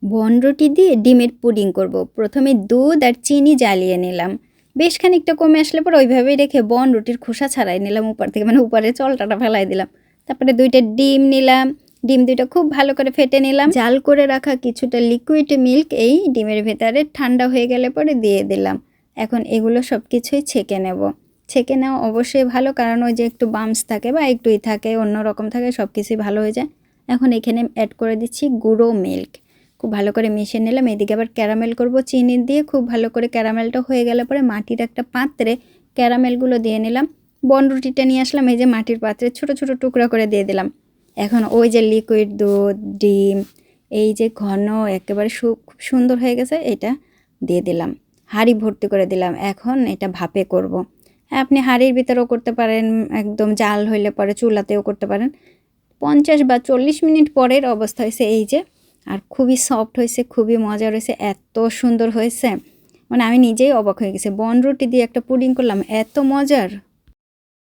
বনরুটি দিয়ে ডিমের পুডিং করব। প্রথমে দুধ আর চিনি জ্বালিয়ে নিলাম। বেশ খানিকটা কমে আসলে পরে ওইভাবেই রেখে বনরুটির খোসা ছাড়াই নিলাম উপর থেকে, মানে উপরে চলটাটা ফেলাই দিলাম। তারপরে 2টা ডিম নিলাম। ডিম 2টা খুব ভালো করে ফেটে নিলাম। জাল করে রাখা কিছুটা লিকুইড মিল্ক এই ডিমের ভেতরে ঠান্ডা হয়ে গেলে পরে দিয়ে দিলাম। এখন এগুলো সব কিছুই ছেঁকে নেব। ছেঁকে নেওয়া অবশ্যই ভালো, কারণ ওই যে একটু বাম্পস থাকে বা একটুই থাকে, অন্যরকম থাকে, সব কিছুই ভালো হয়ে যায়। এখন এখানে অ্যাড করে দিচ্ছি গুঁড়ো মিল্ক। খুব ভালো করে মিশিয়ে নিলাম। এদিকে আবার ক্যারামেল করব চিনি দিয়ে। খুব ভালো করে ক্যারামেলটা হয়ে গেলে পরে মাটির একটা পাত্রে ক্যারামেলগুলো দিয়ে নিলাম। বনরুটিটা নিয়ে আসলাম, এই যে মাটির পাত্রে ছোট ছোট টুকরা করে দিয়ে দিলাম। এখন ওই যে লিকুইড দুধ, ডিম, এই যে ঘন একেবারে খুব সুন্দর হয়ে গেছে, এটা দিয়ে দিলাম। হাঁড়ি ভর্তি করে দিলাম। এখন এটা ভাপে করব। আপনি হাঁড়ির ভিতরেও করতে পারেন, একদম জাল হইলে পরে চুলাতেও করতে পারেন। 50 বা 40 মিনিট পরের অবস্থা হয়েছে এই যে। আর খুবই সফট হয়েছে, খুবই মজার হয়েছে, এত সুন্দর হয়েছে, মানে আমি নিজেই অবাক হয়ে গেছি। বনরুটি দিয়ে একটা পুডিং করলাম, এত মজার।